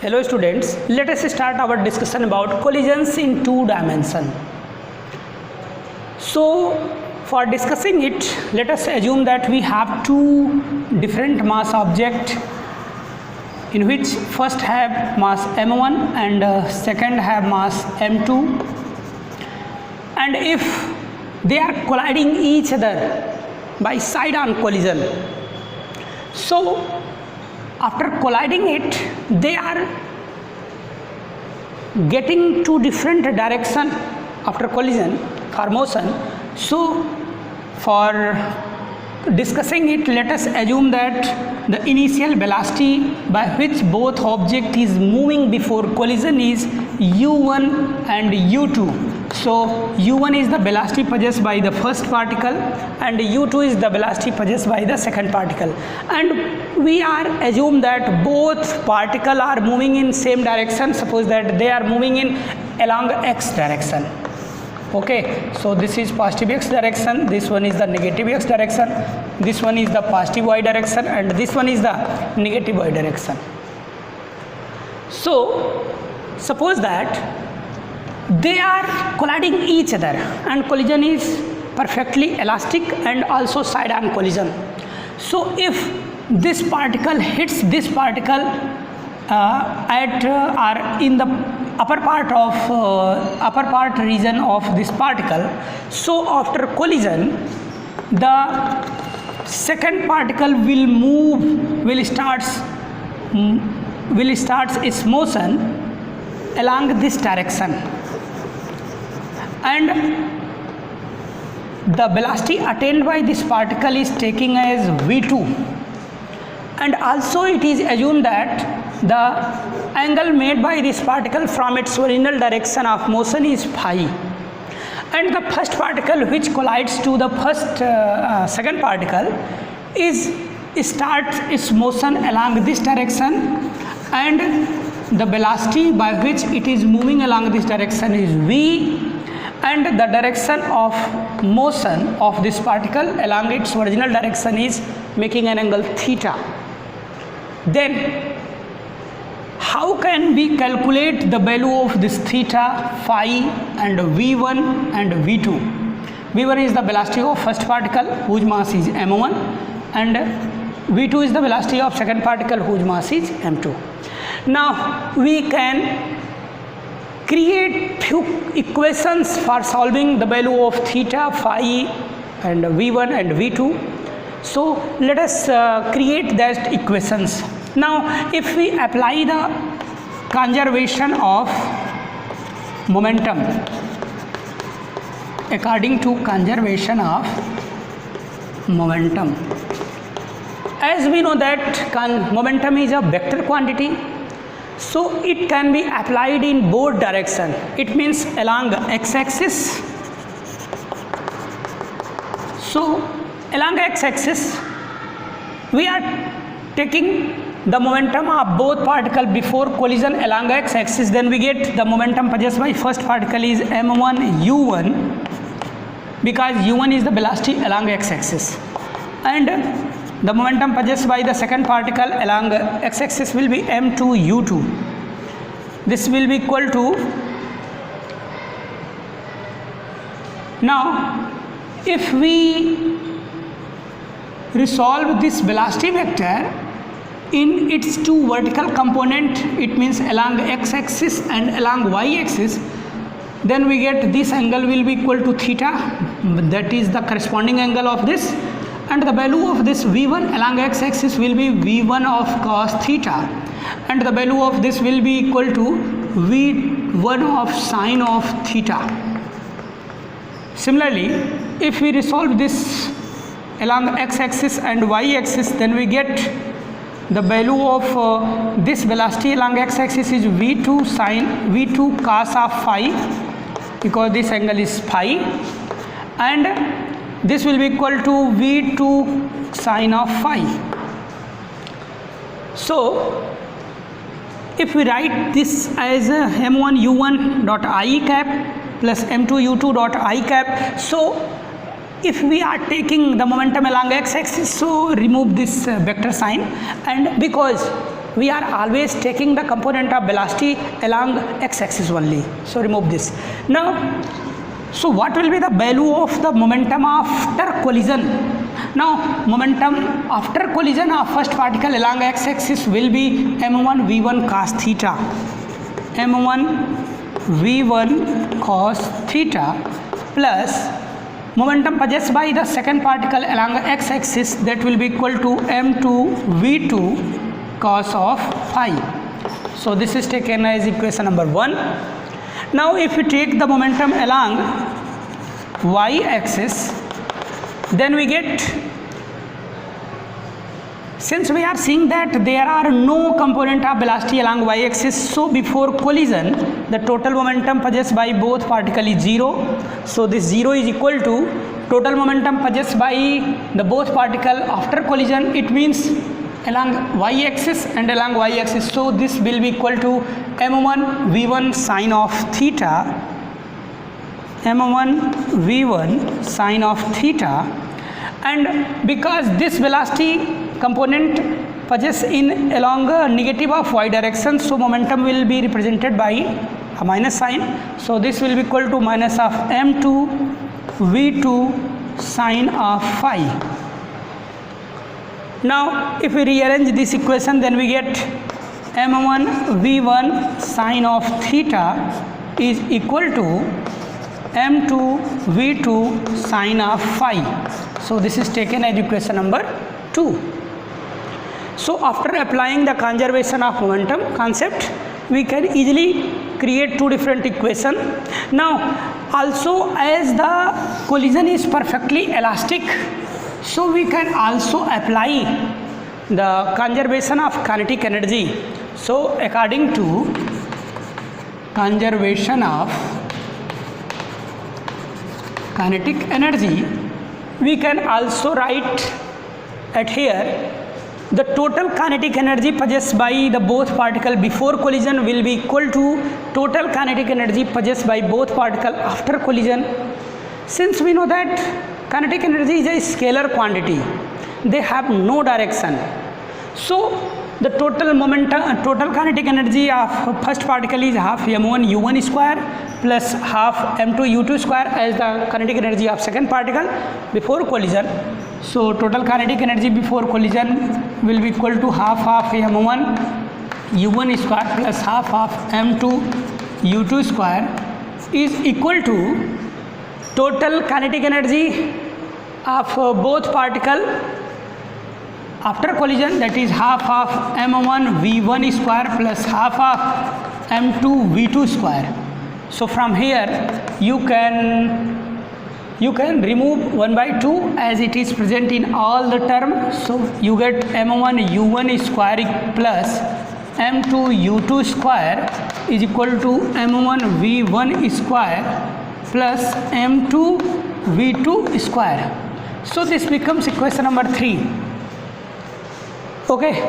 Hello students, let us start our discussion about collisions in two dimension. So for discussing it, let us assume that we have two different mass object in which first have mass m1 and second have mass m2, and if they are colliding each other by side-on collision, so after colliding it, they are getting two different direction after collision for motion. So for discussing it, let us assume that the initial velocity by which both object is moving before collision is u1 and u2. So u1 is the velocity possessed by the first particle and u2 is the velocity possessed by the second particle, and we are assume that both particle are moving in same direction. Suppose that they are moving in along x direction. Okay, so this is positive x direction, this one is the negative x direction, this one is the positive y direction, and this one is the negative y direction. So suppose that they are colliding each other and collision is perfectly elastic and also side-on collision. So if this particle hits this particle or in the upper part region of this particle, so after collision the second particle will start its motion along this direction, and the velocity attained by this particle is taking as v2, and also it is assumed that the angle made by this particle from its original direction of motion is phi, and the first particle which collides to the second particle starts its motion along this direction, and the velocity by which it is moving along this direction is v, and the direction of motion of this particle along its original direction is making an angle theta. Then how can we calculate the value of this theta, phi, and v1 and v2? v1 is the velocity of first particle whose mass is m1, and v2 is the velocity of second particle whose mass is m2. Now we can create few equations for solving the value of theta, phi, and v1 and v2. So let us create that equations. Now if we apply the conservation of momentum according to conservation of momentum, as we know that momentum is a vector quantity, so it can be applied in both direction. It means along x-axis. So along x-axis we are taking the momentum of both particle before collision along x-axis, then we get the momentum possessed by first particle is m1 u1, because u1 is the velocity along x-axis, and the momentum possessed by the second particle along x-axis will be m2 u2. This will be equal to, now if we resolve this velocity vector in its two vertical component, it means along x-axis and along y-axis, then we get this angle will be equal to theta, that is the corresponding angle of this, and the value of this v1 along x-axis will be v1 of cos theta, and the value of this will be equal to v1 of sine of theta. Similarly, if we resolve this along x-axis and y-axis, then we get the value of this velocity along x-axis is v2 sine v2 cos of phi, because this angle is phi, and this will be equal to v2 sine of phi. So if we write this as m1 u1 dot I cap plus m2 u2 dot I cap, so if we are taking the momentum along x-axis, so remove this vector sign, and because we are always taking the component of velocity along x-axis only. So remove this. Now, so what will be the value of the momentum after collision? Now, momentum after collision of first particle along x-axis will be m1 v1 cos theta, m1 v1 cos theta plus momentum possessed by the second particle along x-axis, that will be equal to m2 v2 cos of phi. So this is taken as equation number 1. Now if we take the momentum along y-axis, then we get, since we are seeing that there are no component of velocity along y-axis, so before collision the total momentum possessed by both particle is 0. So this 0 is equal to total momentum possessed by the both particle after collision. It means along y-axis and along y-axis. So this will be equal to m1 v1 sine of theta, m1 v1 sine of theta, and because this velocity component possess in along a negative of y direction, so momentum will be represented by a minus sign. So this will be equal to minus of m2 v2 sine of phi. Now if we rearrange this equation, then we get m1 v1 sine of theta is equal to m2 v2 sine of phi. So this is taken as equation number 2. So after applying the conservation of momentum concept, we can easily create two different equations. Now also, as the collision is perfectly elastic, so we can also apply the conservation of kinetic energy. So according to conservation of kinetic energy, we can also write at here the total kinetic energy possessed by the both particle before collision will be equal to total kinetic energy possessed by both particle after collision. Since we know that kinetic energy is a scalar quantity, they have no direction. So the total momentum, total kinetic energy of first particle is half m1 u1 square plus half m2 u2 square as the kinetic energy of second particle before collision. So total kinetic energy before collision will be equal to half of m1 u1 square plus half of m2 u2 square is equal to total kinetic energy of both particle after collision, that is half of m1 v1 square plus half of m2 v2 square. So from here you can remove 1 by 2 as it is present in all the term. So you get m1 u1 square plus m2 u2 square is equal to m1 v1 square plus m2 v2 square. So this becomes equation number 3. Okay,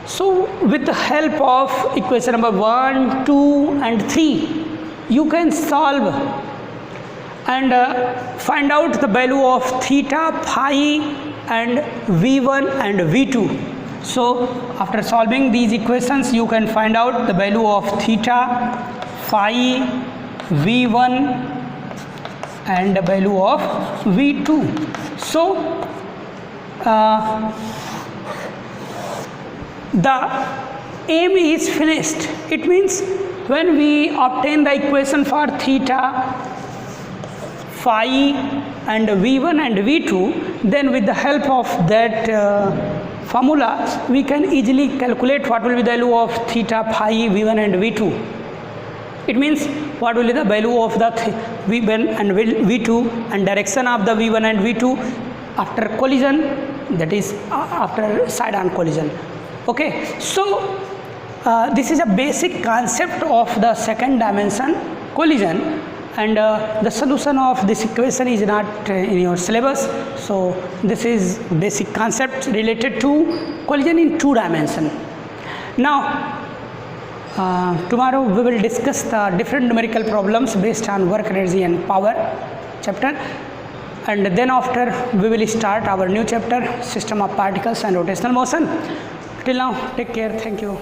so with the help of equation number 1, 2 and 3, you can solve and find out the value of theta, phi and v1 and v2. So after solving these equations, you can find out the value of theta, phi, v1 and the value of v2. So the aim is finished. It means when we obtain the equation for theta, phi and v1 and v2, then with the help of that formula we can easily calculate what will be the value of theta, phi, v1 and v2. It means what will be the value of the v1 and v2 and direction of the v1 and v2 after collision, that is after side-on collision. Okay, so this is a basic concept of the second dimension collision, and the solution of this equation is not in your syllabus. So this is basic concept related to collision in 2 dimension. Now tomorrow we will discuss the different numerical problems based on work, energy and power chapter, and then after we will start our new chapter, system of particles and rotational motion. till now take care, thank you.